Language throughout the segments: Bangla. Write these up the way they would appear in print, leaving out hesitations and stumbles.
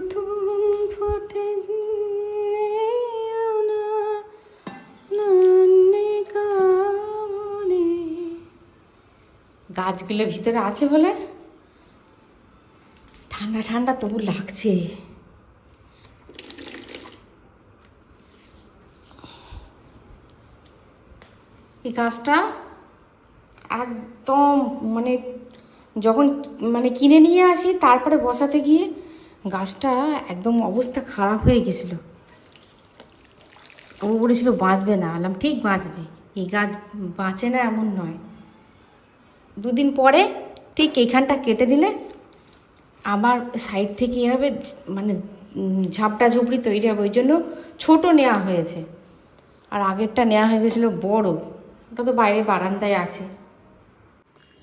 প্রথম ফোটে গাছগুলো ভিতরে আছে বলে ঠান্ডা ঠান্ডা তবু লাগছে। এই গাছটা একদম মানে যখন কিনে নিয়ে আসি তারপরে বসাতে গিয়ে গাছটা একদম অবস্থা খারাপ হয়ে গেছিলো। ও বলেছিল বাঁচবে না, বললাম ঠিক বাঁচবে, এই গাছ বাঁচে না এমন নয়। দুদিন পরে ঠিক এইখানটা কেটে দিলে আমার সাইড থেকে এভাবে মানে ঝাপটা ঝুপড়ি তৈরি হবে, ওই জন্য ছোটো নেওয়া হয়েছে। আর আগেরটা নেওয়া হয়ে গেছিলো বড়, ওটা তো বাইরে বারান্দায় আছে।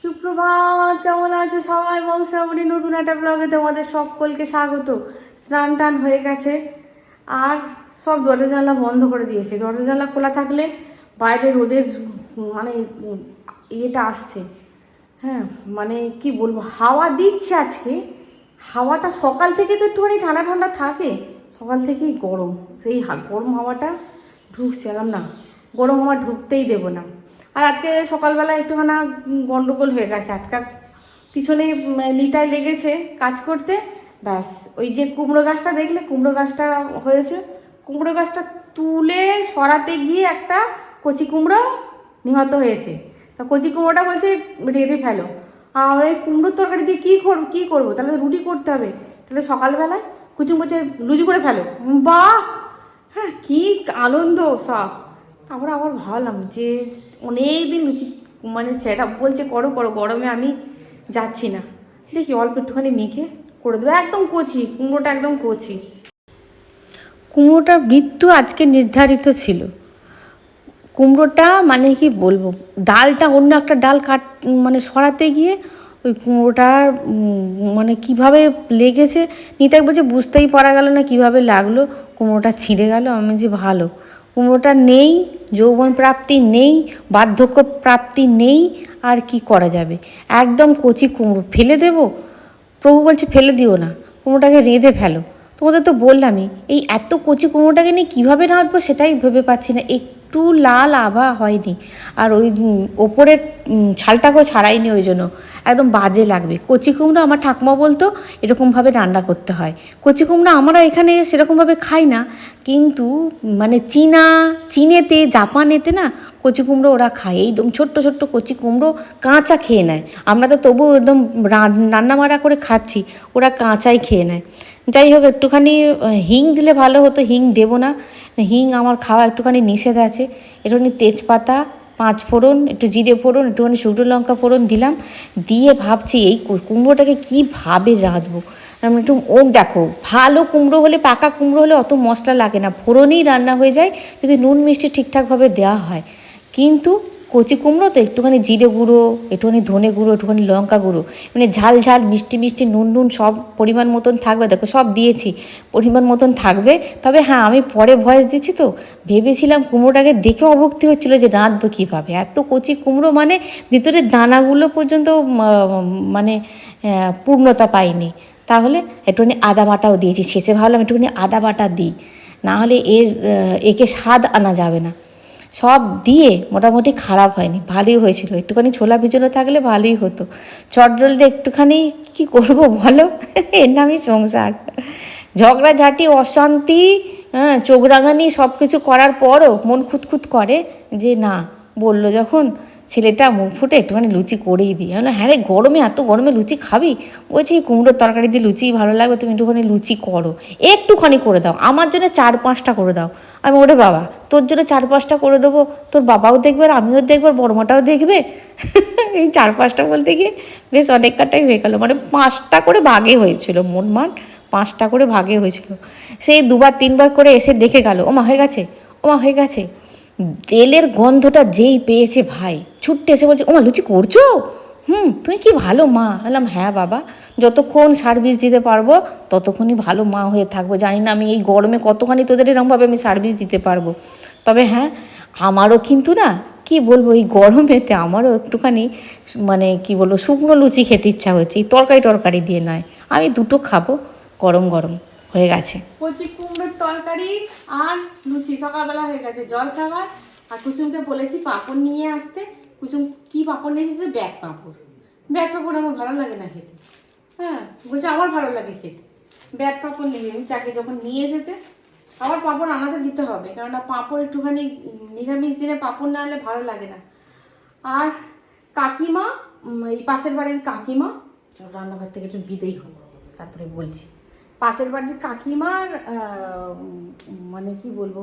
সুপ্রভাত, কেমন আছে সবাই? বংশাবলী নতুন একটা ব্লগে তোমাদের সকলকে স্বাগত। স্নান টান হয়ে গেছে আর সব দরজা জানলা বন্ধ করে দিয়েছে। দরজা জানলা খোলা থাকলে বাইরে রোদের মানে ইয়েটা আসছে, হ্যাঁ মানে কি বলবো, হাওয়া দিচ্ছে আজকে। হাওয়াটা সকাল থেকে তো একটুখানি ঠান্ডা ঠান্ডা থাকে, সকাল থেকেই গরম, সেই গরম হাওয়াটা ঢুকছে। না, গরম হাওয়া ঢুকতেই দেবো না। আর আজকে সকালবেলা একটুখানা গন্ডগোল হয়ে গেছে, আটকা পিছনে নিতাই লেগেছে কাজ করতে, ব্যাস ওই যে কুমড়ো গাছটা দেখলে, কুমড়ো গাছটা হয়েছে, কুমড়ো গাছটা তুলে সরাতে গিয়ে একটা কচি কুমড়ো নিহত হয়েছে। তা কচি কুমড়োটা বলছে রেঁধে ফেলো। আর এই কুমড়োর তরকারি দিয়ে কী করবো? তাহলে রুটি করতে হবে, তাহলে সকালবেলায় কুচুমুচে লুচি করে ফেলো। বাহ, হ্যাঁ কী আনন্দ সব। তারপরে আবার ভাবলাম যে অনেক দিন লুচি মানে সেটা বলছে করো করো, গরমে আমি যাচ্ছি না, দেখি অল্প একটুখানি মেখে করে দেবো। একদম কচি কুমড়োটা, একদম কচি। কুমড়োটার মৃত্যু আজকে নির্ধারিত ছিল। কুমড়োটা মানে কি বলবো, ডালটা অন্য একটা ডাল মানে সরাতে গিয়ে ওই কুমড়োটার মানে কিভাবে লেগেছে, নিতাই বলছে বুঝতেই পারা গেল না কিভাবে লাগলো, কুমড়োটা ছিঁড়ে গেল। আমি যে ভালো, কুমড়োটা নেই, যৌবন প্রাপ্তি নেই, বার্ধক্য প্রাপ্তি নেই, আর কি করা যাবে। একদম কচি কুমড়ো ফেলে দেবো? প্রভু বলছে ফেলে দিও না, কুমড়োটাকে রেঁধে ফেলো। তোমাদের তো বললামই, এই এত কচি কুমড়োটাকে নিয়ে কীভাবে রাঁধবো সেটাই ভেবে পাচ্ছি না। একটু লাল আভা হয়নি, আর ওই ওপরের ছালটাকেও ছাড়াইনি, ওই জন্য একদম বাজে লাগবে। কচি কুমড়ো আমার ঠাকুমা বলতো এরকমভাবে রান্না করতে হয়। কচি কুমড়ো আমরা এখানে সেরকমভাবে খাই না, কিন্তু মানে চীনেতে জাপানেতে না কচি কুমড়ো ওরা খায়, এইরকম ছোট্ট ছোট্ট কচি কুমড়ো কাঁচা খেয়ে নেয়। আমরা তো তবু একদম রান্না মারা করে খাচ্ছি, ওরা কাঁচাই খেয়ে নেয়। যাই হোক, একটুখানি হিং দিলে ভালো হতো, হিং দেবো না, হিং আমার খাওয়া একটুখানি নিষেধ আছে। একটুখানি তেজপাতা, 5 ফোড়ন, একটু জিরে ফোড়ন, একটুখানি শুকনো লঙ্কা ফোড়ন দিলাম, দিয়ে ভাবছি এই কুমড়োটাকে কীভাবে রাঁধবো। একটু দেখো, ভালো কুমড়ো হলে, পাকা কুমড়ো হলে অত মশলা লাগে না, ফোড়নেই রান্না হয়ে যায় যদি নুন মিষ্টি ঠিকঠাকভাবে দেওয়া হয়। কিন্তু কচি কুমড়ো তো একটুখানি জিরে গুঁড়ো, একটুখানি ধনে গুঁড়ো, একটুখানি লঙ্কা গুঁড়ো, মানে ঝাল ঝাল মিষ্টি মিষ্টি নুন সব পরিমাণ মতন থাকবে। দেখো সব দিয়েছি, পরিমাণ মতন থাকবে। তবে হ্যাঁ, আমি পরে ভয়েস দিচ্ছি তো, ভেবেছিলাম কুমড়োটাকে দেখে অভক্তি হচ্ছিলো যে রাঁধবো কীভাবে, এত কচি কুমড়ো মানে ভিতরে দানাগুলো পর্যন্ত মানে পূর্ণতা পায়নি। তাহলে একটুখানি আদা বাটাও দিয়েছি, শেষে ভাবলাম একটুখানি আদা বাটা দিই, নাহলে একে স্বাদ আনা যাবে না। সব দিয়ে মোটামুটি খারাপ হয়নি, ভালোই হয়েছিল। একটুখানি ছোলা ভিজানো থাকলে ভালোই হতো। চটজলদি একটুখানি কি করব বলো, এর নামই সংসার। ঝগড়াঝাঁটি, অশান্তি, চোখ রাঙানি সব কিছু করার পরও মন খুঁতখুত করে যে না, বললো যখন ছেলেটা মুখ ফুটে একটুখানি লুচি করেই দিই। হ্যাঁ রে, গরমে, এত গরমে লুচি খাবি? বলছি এই কুমড়োর তরকারি দিয়ে লুচিই ভালো লাগবে, তুমি একটুখানি লুচি করো, একটুখানি করে দাও, আমার জন্য 4-5টা করে দাও। আমি ওরে বাবা, তোর জন্য 4-5টা করে দেবো, তোর বাবাও দেখবে আর আমিও দেখবো আর বড়মাটাও দেখবে। এই 4-5টা বলতে গিয়ে বেশ অনেক কাটাই হয়ে গেল, মানে 5টা করে ভাগে হয়েছিল, মোটমাট 5টা করে ভাগে হয়েছিল। সেই 2-3বার করে এসে দেখে গেল, ওমা হয়ে গেছে, ওমা হয়ে গেছে। তেলের গন্ধটা যেই পেয়েছে ভাই, ছুটতে এসে বলছে ওমা লুচি করছো? তুমি কি ভালো মা। বললাম হ্যাঁ বাবা, যতক্ষণ সার্ভিস দিতে পারবো ততক্ষণই ভালো মা হয়ে থাকবো। জানি না আমি এই গরমে কতখানি তোদের এরকমভাবে আমি সার্ভিস দিতে পারবো। তবে হ্যাঁ, আমারও কিন্তু না কি বলবো, এই গরমেতে আমারও একটুখানি মানে কি বলবো, শুকনো লুচি খেতে ইচ্ছা হচ্ছে, এই তরকারি দিয়ে নয়। আমি দুটো খাবো গরম গরম। হয়ে গেছে। কচি কুমড়োর তরকারি আর লুচি সকালবেলা হয়ে গেছে জল খাবার। আর কুচুমকে বলেছি পাঁপড় নিয়ে আসতে। কুচুম কি পাঁপড় নিয়ে এসেছে? ব্যাগ পাঁপড়। ব্যাগ পাঁপড় আমার ভালো লাগে না খেতে। হ্যাঁ বলছে আমার ভালো লাগে খেতে। ব্যাগ পাঁপড় নিয়ে চাকে যখন নিয়ে এসেছে আবার পাঁপড় আনাতে দিতে হবে, কেননা পাঁপড় একটুখানি নিরামিষ দিনে পাঁপড় না হলে ভালো লাগে না। আর কাকিমা, এই পাশের বাড়ির কাকিমা, রান্নাঘর থেকে একটু বিদেই হল তারপরে বলছি। পাশের বাড়ির কাকিমার মানে কি বলবো,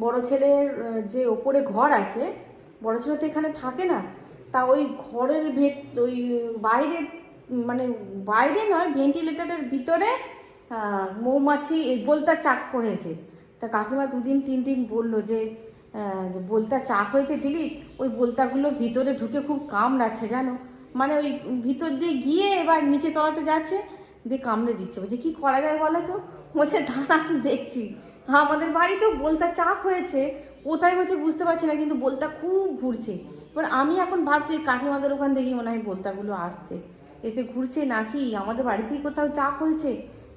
বড় ছেলের যে ওপরে ঘর আছে, বড় ছেলে তো এখানে থাকে না, তা ওই ঘরের ওই বাইরে, মানে বাইরে নয় ভেন্টিলেটারের ভিতরে মৌমাছি বলতা চাক করেছে। তা কাকিমা 2 দিন 3 দিন বললো যে বলতা চাক হয়েছে দিলি, ওই বলতাগুলো ভিতরে ঢুকে খুব কামড়াচ্ছে জানো, মানে ওই ভিতর দিয়ে গিয়ে এবার নিচে তলাতে যাচ্ছে দিয়ে কামড়ে দিচ্ছে। বলছে কী করা যায় বলো তো? বলছে দাঁড়া দেখছি। আমাদের বাড়িতেও বলতা চাক হয়েছে, কোথায় হয়েছে বুঝতে পারছি না, কিন্তু বলতা খুব ঘুরছে। এবার আমি এখন ভাবছি কাকিমাদের ওখান থেকেই মনে হয় বলতাগুলো আসছে, এসে ঘুরছে নাকি আমাদের বাড়িতেই কোথাও চাক হয়েছে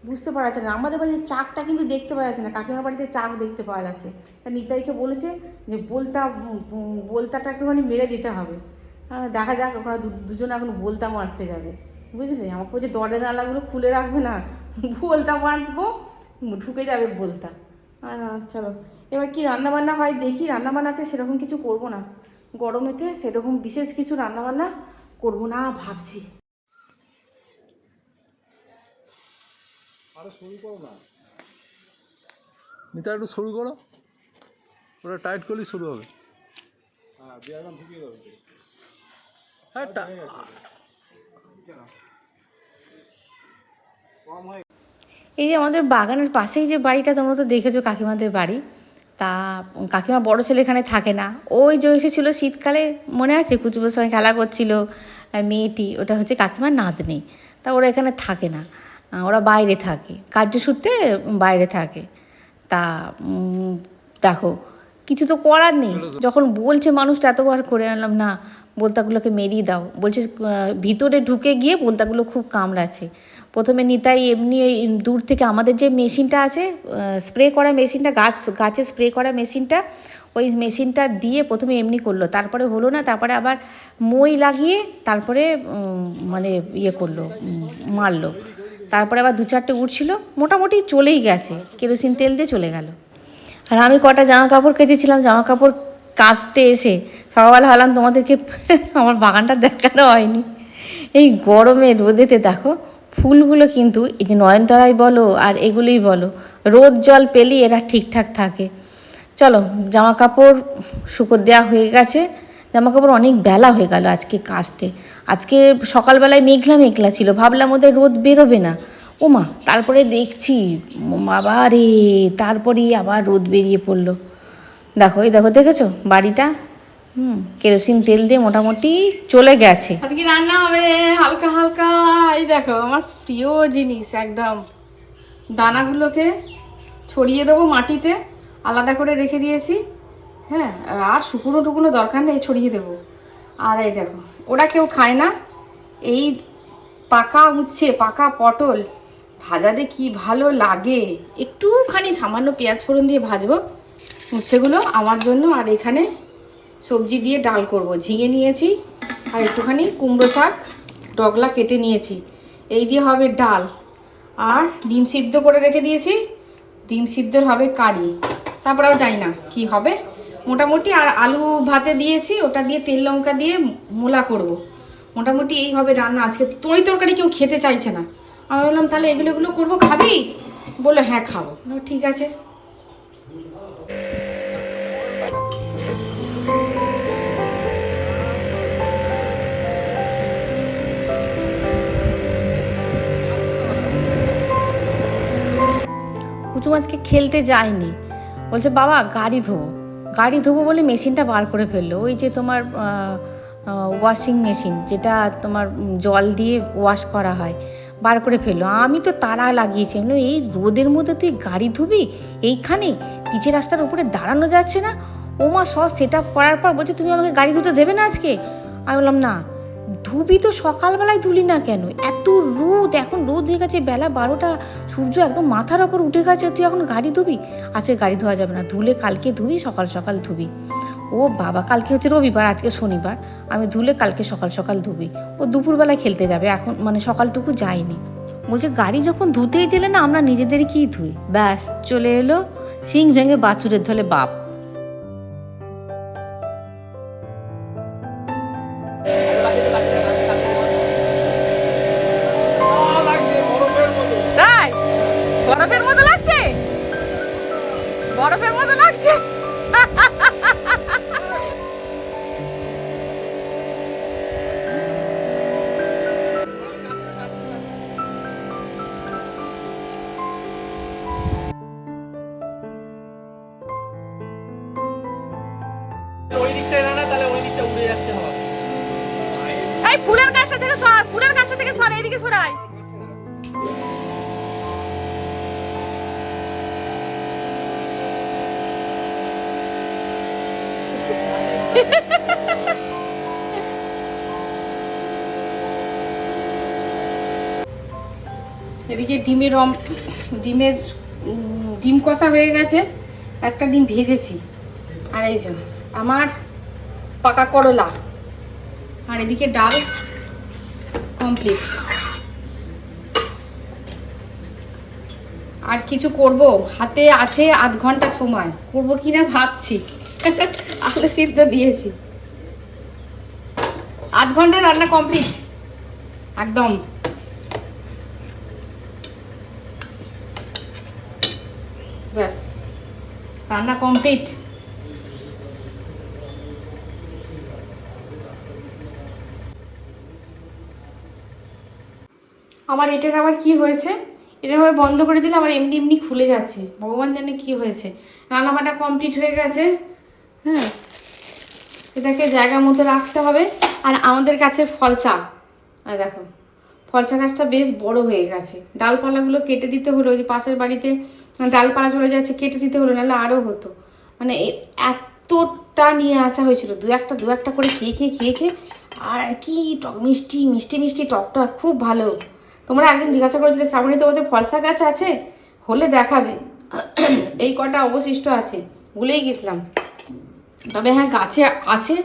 বুঝতে পারা যাচ্ছে না। আমাদের বাড়িতে চাকটা কিন্তু দেখতে পাওয়া যাচ্ছে না, কাকিমার বাড়িতে চাক দেখতে পাওয়া যাচ্ছে। তা নিতাইকে বলেছে যে বলতাটা একটুখানি মেরে দিতে হবে। হ্যাঁ দেখা যাক, ওখানে দুজনে এখন বলতা মারতে যাবে, বুঝলে? আমাকে বলছে দরজা জানলাগুলো খুলে রাখবে না, বলতা মারবো, ঢুকে যাবে বলতা। চলো এবার কি রান্নাবান্না হয় দেখি। রান্নাবান্না আছে সেরকম কিছু করবো না, গরমেতে সেরকম বিশেষ কিছু রান্নাবান্না করবো না ভাবছি। আরো শুরু করো না, নিতা একটু শুরু করো, ওটা টাইট করলেই শুরু হবে। হ্যাঁ দিয়াগাম ঢুকিয়ে দেবে। হ্যাঁ এই যে আমাদের বাগানের পাশেই যে বাড়িটা, তোমরা তো দেখেছো কাকিমাদের বাড়ি, তা কাকিমা বড় ছেলে এখানে থাকে না। ওই যে এসেছিলো শীতকালে, মনে আছে কুচুবোর সঙ্গে খেলা করছিল মেয়েটি, ওটা হচ্ছে কাকিমার নাতনি। তা ওরা এখানে থাকে না, ওরা বাইরে থাকে, কার্যসূত্রে বাইরে থাকে। তা দেখো কিছু তো করার নেই, যখন বলছে মানুষটা এতবার করে আনলাম না বলতাগুলোকে মেরিয়ে দাও, বলছে ভিতরে ঢুকে গিয়ে বলতাগুলো খুব কামড়াচ্ছে। প্রথমে নিতাই এমনি দূর থেকে আমাদের যে মেশিনটা আছে স্প্রে করা মেশিনটা, গাছে স্প্রে করা মেশিনটা, ওই মেশিনটা দিয়ে প্রথমে এমনি করলো, তারপরে হলো না, তারপরে আবার মই লাগিয়ে তারপরে মানে ইয়ে করলো, মারলো। তারপরে আবার 2-4টে উঠছিল, মোটামুটি চলেই গেছে, কেরোসিন তেল দিয়ে চলে গেল। আর আমি কটা জামা কাপড় কেচেছিলাম, জামা কাপড় কাচতে এসে সকালবেলা হলাম তোমাদেরকে আমার বাগানটা দেখানো হয়নি। এই গরমে রোদেতে দেখো ফুলগুলো কিন্তু এই যে নয়নতারাই বলো আর এগুলোই বলো, রোদ জল পেলেই এরা ঠিকঠাক থাকে। চলো জামা কাপড় শুকোর দেওয়া হয়ে গেছে, জামা কাপড় অনেক বেলা হয়ে গেল আজকে কাচতে। আজকে সকালবেলায় মেঘলা মেঘলা ছিল, ভাবলাম ওদের রোদ বেরোবে না, ওমা তারপরে দেখছি বাবা রে, তারপরেই আবার রোদ বেরিয়ে পড়লো। দেখো এই দেখো, দেখেছো বাড়িটা? কেরোসিন তেল দিয়ে মোটামুটি চলে গেছে। আজকে রান্না হবে হালকা হালকা, এই দেখো আমার প্রিয় জিনিস, একদম দানাগুলোকে ছড়িয়ে দেবো মাটিতে, আলাদা করে রেখে দিয়েছি। হ্যাঁ আর শুকনো টুকুনো দরকার নেই, ছড়িয়ে দেবো। আর এই দেখো ওরা কেউ খায় না, এই পাকা উচ্ছে, পাকা পটল ভাজাতে কি ভালো লাগে, একটুখানি সামান্য পেঁয়াজ ফোড়ন দিয়ে ভাজবো উচ্ছেগুলো আমার জন্য। আর এখানে সবজি দিয়ে ডাল করব, ঝিঙে নিয়েছি আর একটুখানি কুমড়ো শাক ডগলা কেটে নিয়েছি, এই দিয়ে হবে ডাল। আর ডিম সিদ্ধ করে রেখে দিয়েছি, ডিম সিদ্ধর হবে কারি, তারপরেও জানি না কি হবে মোটামুটি। আর আলু ভাতে দিয়েছি, ওটা দিয়ে তেল লঙ্কা দিয়ে মোলা করব, মোটামুটি এই হবে রান্না আজকে। তরি তরকারি কেউ খেতে চাইছে না, আমি বললাম তাহলে এগুলো করবো, খাবি? বললো হ্যাঁ খাবো, ঠিক আছে। কুচুম আজকে খেলতে যায়নি, বলছে বাবা গাড়ি ধোবো বলে মেশিনটা বার করে ফেললো, ওই যে তোমার ওয়াশিং মেশিন যেটা তোমার জল দিয়ে ওয়াশ করা হয়, বার করে ফেললো। আমি তো তাড়া লাগিয়েছি, আমি এই রোদের মধ্যে তুই গাড়ি ধুবি এইখানে, পিচের রাস্তার উপরে দাঁড়ানো যাচ্ছে না। ওমা সব সেট আপ করার পর বলছে তুমি আমাকে গাড়ি ধুতে দেবে না আজকে? আমি বললাম না ধুবি তো সকালবেলায় ধুলি না কেন, এত রোদ, এখন রোদ রোদ হয়ে গেছে, বেলা 12টা, সূর্য একদম মাথার ওপর উঠে গেছে, তুই এখন গাড়ি ধুবি? আজকে গাড়ি ধোয়া যাবে না, ধুলে কালকে ধুবি, সকাল সকাল ধুবি। ও বাবা, কালকে হচ্ছে রবিবার, আজকে শনিবার, আমি ধুলে কালকে সকাল সকাল ধুবি। ও দুপুরবেলায় খেলতে যাবে, এখন মানে সকালটুকু যায়নি। বলছে গাড়ি যখন ধুতেই দিলে না, আমরা নিজেদেরই কি ধুই। ব্যাস চলে এলো শিং ভেঙে বাছুরের ধলে বাপ। তাই বরফের মতো লাগছে, বরফের মতো লাগছে। এই ফুলের গাছটা থেকে সর, ফুলের গাছটা থেকে সর, এইদিকে সরাই। এদিকে ডিম কষা হয়ে গেছে, একটা ডিম ভেজেছি, আর এই যে আমার পাকা করলা, আর এদিকে ডাল কমপ্লিট। আর কিছু করব, হাতে আছে আধ ঘন্টা সময়, করব কিনা ভাবছি। আলু সিদ্ধ দিয়েছি, আধ ঘন্টা রান্না কমপ্লিট একদম। ব্যাস রান্না কমপ্লিট। আমার এটার আবার কি হয়েছে, এটা আবার বন্ধ করে দিলে আবার এমনি এমনি খুলে যাচ্ছে, ভগবান জানে কি হয়েছে। রান্নাবান্না কমপ্লিট হয়ে গেছে। হ্যাঁ, এটাকে জায়গা মতো রাখতে হবে। আর আমাদের কাছে ফলসা, আর দেখো ফলসা গাছটা বেশ বড় হয়ে গেছে, ডালপালাগুলো কেটে দিতে হলো, ওই যে পাশের বাড়িতে ডালপালা চলে যাচ্ছে, কেটে দিতে হলো, নাহলে আরও হতো। মানে এতটা নিয়ে আসা হয়েছিল, দু একটা করে খেয়ে আর কি টক মিষ্টি মিষ্টি মিষ্টি টকটা খুব ভালো। তোমরা একদিন জিজ্ঞাসা করেছিলে শ্রাবণী তোমাদের ফলসা গাছ আছে, হলে দেখাবে। এই কটা অবশিষ্ট আছে, ভুলেই গেছিলাম। তবে হ্যাঁ, গাছে আছে,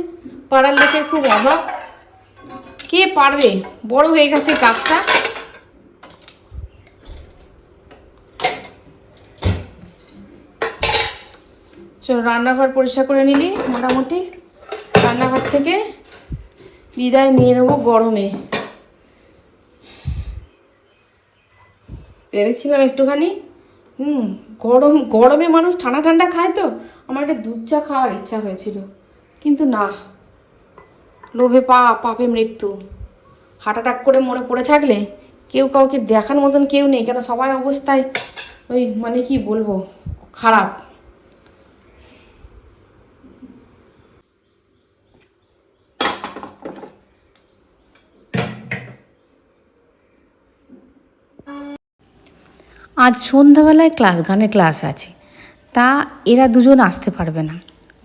পাড়ার লোকের খুব অভাব, কে পারবে, বড় হয়ে গেছে গাছটা। চলো রান্নাঘর পরিষ্কার করে নিলি, মোটামুটি রান্নাঘর থেকে বিদায় নিয়ে নেবো গরমে। ভেবেছিলাম একটুখানি গরমে মানুষ ঠান্ডা ঠান্ডা খায়, তো আমার একটা দুধ চা খাওয়ার ইচ্ছা হয়েছিল, কিন্তু না, লোভে পাপে মৃত্যু। হার্ট অ্যাটাক করে মরে পড়ে থাকলে কেউ কাউকে দেখার মতন কেউ নেই, কেন সবার অবস্থায় ওই মানে কি বলবো, খারাপ। আজ সন্ধ্যাবেলায় গানের ক্লাস আছে, তা এরা দুজন আসতে পারবে না,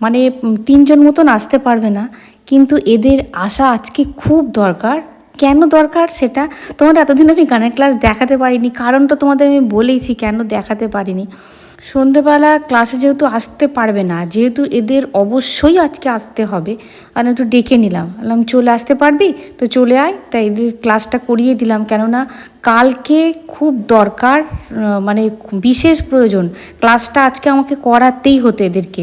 মানে 3 জন মতন আসতে পারবে না, কিন্তু এদের আসা আজকে খুব দরকার। কেন দরকার সেটা তোমাদের এতদিন আমি গানের ক্লাস দেখাতে পারিনি, কারণটা তোমাদের আমি বলেইছি কেন দেখাতে পারিনি। সন্ধেবেলা ক্লাসে যেহেতু আসতে পারবে না, যেহেতু এদের অবশ্যই আজকে আসতে হবে, আর একটু ডেকে নিলাম, বললাম চলে আসতে পারবি তো চলে আয়, তাই এদের ক্লাসটা করিয়ে দিলাম। কেননা কালকে খুব দরকার, মানে বিশেষ প্রয়োজন, ক্লাসটা আজকে আমাকে করাতেই হতো এদেরকে।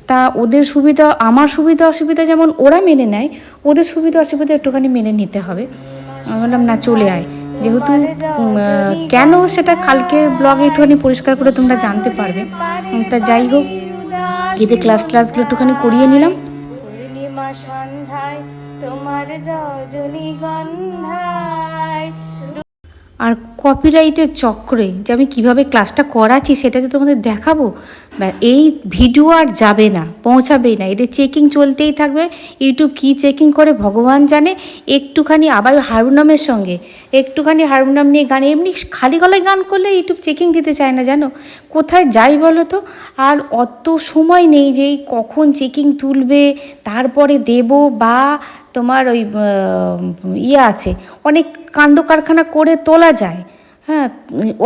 তা ওদের সুবিধা, আমার সুবিধা অসুবিধা যেমন ওরা মেনে নেয়, ওদের সুবিধা অসুবিধা একটুখানি মেনে নিতে হবে। আমি বললাম না চলে আয়, যেহেতু কেন সেটা কালকের ব্লগে একটুখানি পরিষ্কার করে তোমরা জানতে পারবে। তা যাই হোক, এদের ক্লাসগুলো একটুখানি করিয়ে নিলাম। পূর্ণিমা সন্ধ্যায় তোমার রজনীগন্ধায়। আর কপিরাইটের চক্রে যে আমি কিভাবে ক্লাসটা করাচ্ছি সেটা তো তোমাদের দেখাবো, এই ভিডিও আর যাবে না, পৌঁছাবেই না, এদের চেকিং চলতেই থাকবে। ইউটিউব কী চেকিং করে ভগবান জানে। একটুখানি আবার হারমোনিয়ামের সঙ্গে একটুখানি হারমোনিয়াম নিয়ে গান, এমনি খালি গলায় গান করলে ইউটিউব চেকিং দিতে চায় না, জানো কোথায় যাই বলো তো। আর অত সময় নেই যে কখন চেকিং তুলবে তারপরে দেব, বা তোমার ওই আছে অনেক কাণ্ড কারখানা করে তোলা যায়, হ্যাঁ,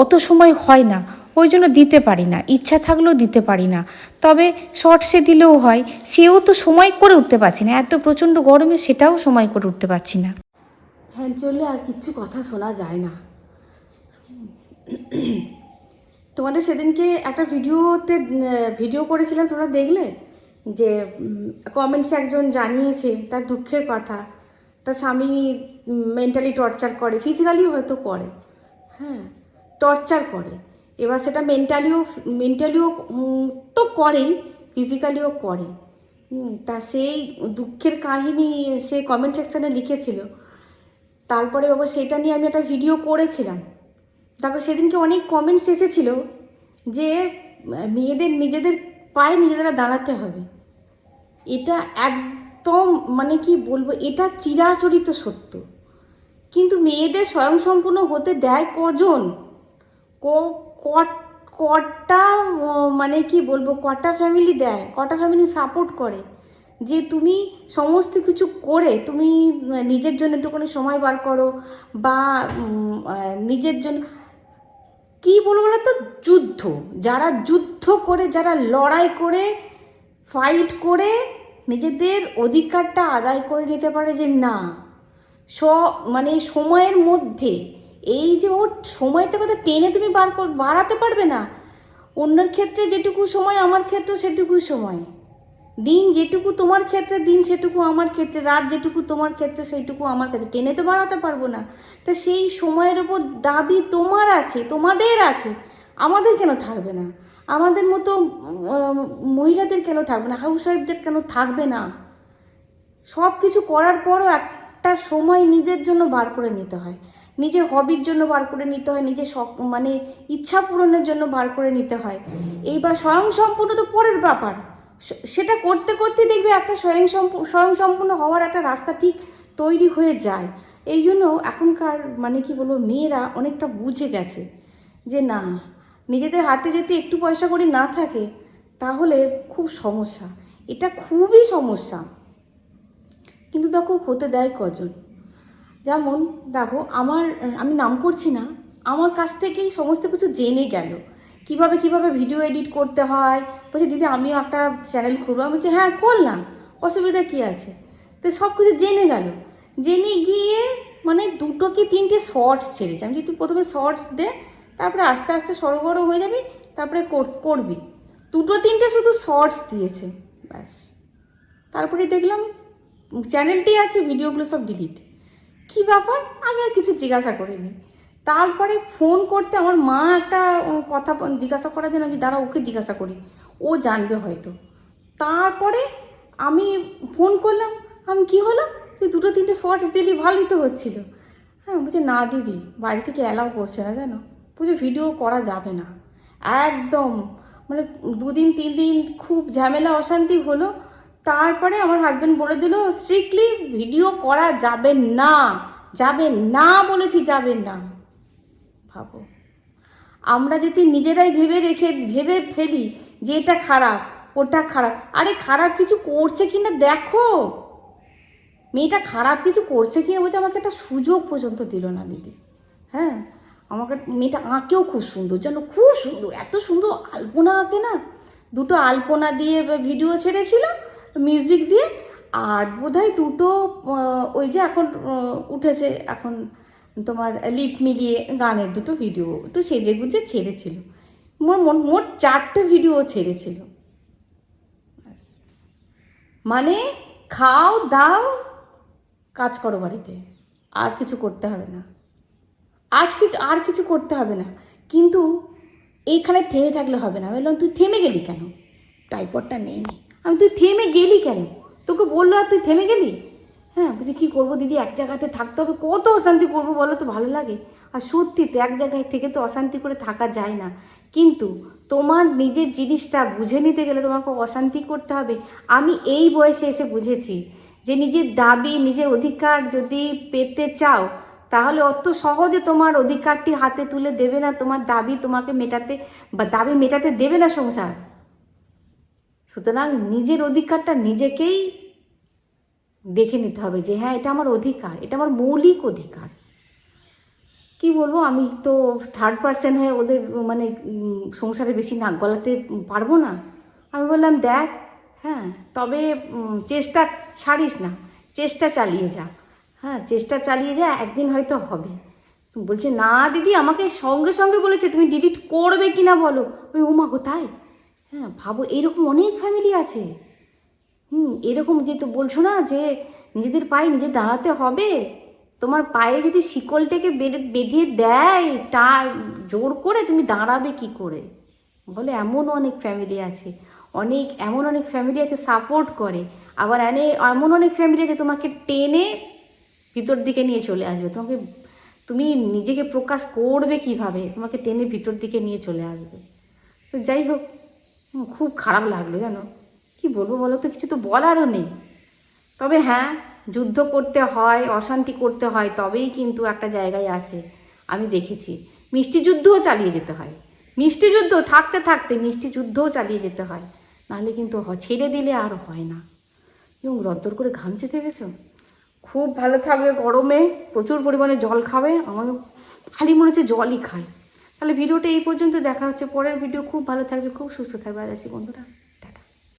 অত সময় হয় না, ওই জন্য দিতে পারি না, ইচ্ছা থাকলেও দিতে পারি না। তবে শর্টসে দিলেও হয়, সেও তো সময় করে উঠতে পারছি না, এত প্রচণ্ড গরমে সেটাও সময় করে উঠতে পারছি না। ফ্যান চললে আর কিচ্ছু কথা শোনা যায় না। তোমাদের সেদিনকে একটা ভিডিও করেছিলাম, তোমরা দেখলে? যে কমেন্টসে একজন জানিয়েছে তার দুঃখের কথা, তার স্বামী মেন্টালি টর্চার করে, ফিজিক্যালিও হয়তো করে, হ্যাঁ টর্চার করে। এবার সেটা মেন্টালিও তো করেই, ফিজিক্যালিও করে। তা সেই দুঃখের কাহিনী সে কমেন্ট সেকশানে লিখেছিল। তারপরে বাবা সেটা নিয়ে আমি একটা ভিডিও করেছিলাম। তারপর সেদিনকে অনেক কমেন্টস এসেছিল যে মেয়েদের নিজেদের পায়ে নিজেদেরা দাঁড়াতে হবে। এটা একদম মানে কি বলবো, এটা চিরাচরিত সত্য। কিন্তু মেয়েদের স্বয়ংসম্পূর্ণ হতে দেয় কজন? কটা মানে কি বলবো, কটা ফ্যামিলি দেয়, কটা ফ্যামিলি সাপোর্ট করে যে তুমি সমস্ত কিছু করে তুমি নিজের জন্য একটুখানি সময় বার করো, বা নিজের জন্য কী বলবো বলো তো, যারা যুদ্ধ করে, যারা লড়াই করে, ফাইট করে নিজেদের অধিকারটা আদায় করে নিতে পারে, যে না মানে সময়ের মধ্যে, এই যে ওর সময়টা কথা টেনে তুমি বাড়াতে পারবে না। অন্যের ক্ষেত্রে যেটুকু সময়, আমার ক্ষেত্রেও সেটুকু সময়। দিন যেটুকু তোমার ক্ষেত্রে, দিন সেটুকু আমার ক্ষেত্রে, রাত যেটুকু তোমার ক্ষেত্রে সেইটুকু আমার ক্ষেত্রে, টেনে তো বাড়াতে পারবো না। তা সেই সময়ের ওপর দাবি তোমার আছে, তোমাদের আছে, আমাদের কেন থাকবে না? আমাদের মতো মহিলাদের কেন থাকবে না? হাউসওয়াইফদের কেন থাকবে না? সব কিছু করার পরও একটা সময় নিজের জন্য বার করে নিতে হয়, নিজের হবির জন্য বার করে নিতে হয়, নিজের মানে ইচ্ছা পূরণের জন্য বার করে নিতে হয়। এইবার স্বয়ংসম্পূর্ণ তো পরের ব্যাপার, সেটা করতে করতে দেখবে একটা স্বয়ংসম্পূর্ণ হওয়ার একটা রাস্তা ঠিক তৈরি হয়ে যায়। এই জন্য এখনকার মানে কি বলবো, মেয়েরা অনেকটা বুঝে গেছে যে না, নিজেদের হাতে যদি একটু পয়সা করি না থাকে তাহলে খুব সমস্যা, এটা খুবই সমস্যা। কিন্তু দেখো হতে দেয় কজন? যেমন দেখো, আমি নাম করছি না, আমার কাছ থেকেই সমস্ত কিছু জেনে গেল কিভাবে ভিডিও এডিট করতে হয়। বলছে দিদি আমিও একটা চ্যানেল খুলবো। আমি বলছি হ্যাঁ করলাম, অসুবিধা কী আছে? তো সব কিছু জেনে গেল, জেনে গিয়ে মানে 2 কি 3টে শর্টস ছেড়েছে। আমি তুই প্রথমে শর্টস দে, তারপরে আস্তে আস্তে সড়গড় হয়ে যাবি, তারপরে করবি। 2-3টে শুধু শর্টস দিয়েছে, ব্যাস। তারপরে দেখলাম চ্যানেলটি আছে, ভিডিওগুলো সব ডিলিট। কী ব্যাপার? আমি আর কিছু জিজ্ঞাসা করিনি। তারপরে ফোন করতে আমার মা একটা কথা জিজ্ঞাসা করার জন্য, আমি দাঁড়া ওকে জিজ্ঞাসা করি, ও জানবে হয়তো। তারপরে আমি ফোন করলাম, আমি কি হলো, তুই 2-3টে শর্টস দিলি, ভালোই তো হচ্ছিলো। হ্যাঁ, বলছে না দিদি বাড়ি থেকে অ্যালাউ করছে না, জানো, বুঝে ভিডিও করা যাবে না একদম। মানে 2-3 দিন খুব ঝামেলা অশান্তি হলো। তারপরে আমার হাজব্যান্ড বলে দিল স্ট্রিক্টলি ভিডিও করা যাবে না, যাবে না বলেছি, যাবে না। ভাবো, আমরা যদি নিজেরাই ভেবে ফেলি যে এটা খারাপ, ওটা খারাপ, আরে খারাপ কিছু করছে কিনা দেখো। মেয়েটা খারাপ কিছু করছে কিনা বলছে, আমাকে একটা সুযোগ পর্যন্ত দিল না দিদি। হ্যাঁ, আমাকে মেয়েটা আঁকেও খুব সুন্দর, যেন খুব সুন্দর, এত সুন্দর আলপনা আঁকে না। 2টো আলপনা দিয়ে ভিডিও ছেড়েছিল মিউজিক দিয়ে, আর বোধহয় 2টো ওই যে এখন উঠেছে এখন তোমার লিপ মিলিয়ে গানের 2টো ভিডিও একটু সেজে গুজে ছেড়েছিল। মোট 4টে ভিডিও ছেড়েছিল। মানে খাও দাও কাজ করো বাড়িতে, আর কিছু করতে হবে না, আর কিছু করতে হবে না। কিন্তু এইখানে থেমে থাকলে হবে না। আমি বললাম তুই থেমে গেলি কেন? টাইপডটা নেই নি। আমি তুই থেমে গেলি কেন? তোকে বললো আর তুই থেমে গেলি? হ্যাঁ, বলছি কী করবো দিদি, এক জায়গাতে থাকতে হবে, কত অশান্তি করবো বলো তো, ভালো লাগে? আর সত্যিতে এক জায়গায় থেকে তো অশান্তি করে থাকা যায় না। কিন্তু তোমার নিজের জিনিসটা বুঝে নিতে গেলে তোমাকে অশান্তি করতে হবে। আমি এই বয়সে এসে বুঝেছি যে নিজের দাবি, নিজের অধিকার যদি পেতে চাও, তাহলে অত সহজে তোমার অধিকারটি হাতে তুলে দেবে না তোমার দাবি তোমাকে মেটাতে, বা দাবি মেটাতে দেবে না সংসার। সুতরাং নিজের অধিকারটা নিজেকেই দেখে নিতে হবে যে হ্যাঁ এটা আমার অধিকার, এটা আমার মৌলিক অধিকার। কি বলবো, আমি তো থার্ড পার্সন হয়ে ওদের মানে সংসারে বেশি নাক গলাতে পারবো না। আমি বললাম দেখ, হ্যাঁ, তবে চেষ্টা ছাড়িস না, চেষ্টা চালিয়ে যা, হ্যাঁ, চেষ্টা চালিয়ে যা, একদিন হয়তো হবে। বলছে না দিদি, আমাকে সঙ্গে সঙ্গে বলেছে তুমি ডিলিট করবে কি না বলো। আমি উমা কোথায়, হ্যাঁ, ভাবো এরকম অনেক ফ্যামিলি আছে। এরকম যে তো বলছো না যে নিজেদের পায়ে নিজে দাঁড়াতে হবে, তোমার পায়ে যদি শিকলটাকে বেঁধে দেয় তা জোর করে, তুমি দাঁড়াবে কি করে বলে। এমন অনেক ফ্যামিলি আছে, এমন অনেক ফ্যামিলি আছে সাপোর্ট করে, আবার এমন অনেক ফ্যামিলি আছে তোমাকে টেনে ভিতর দিকে নিয়ে চলে আসবে। তুমি নিজেকে প্রকাশ করবে কিভাবে, তোমাকে টেনে ভিতর দিকে নিয়ে চলে আসবে। তো যাই হোক, খুব খারাপ লাগলো জানো, কি বলবো বলো তো, কিছু তো বলারও নেই। তবে হ্যাঁ, যুদ্ধ করতে হয়, অশান্তি করতে হয়, তবেই কিন্তু একটা জায়গায় আসে। আমি দেখেছি মিষ্টি যুদ্ধও চালিয়ে যেতে হয়, মিষ্টি যুদ্ধ থাকতে থাকতে মিষ্টি যুদ্ধও চালিয়ে যেতে হয়, নাহলে কিন্তু ছেড়ে দিলে আর হয় না। এবং দরদর করে ঘামছে দেখেছো। খুব ভালো থাকবে গরমে, প্রচুর পরিমাণে জল খাবে। আমার খালি মনে হচ্ছে জলই খায়। তাহলে ভিডিওটা এই পর্যন্ত, দেখা হচ্ছে পরের ভিডিও। খুব ভালো থাকবে, খুব সুস্থ থাকবে। আজ আসি বন্ধুরা।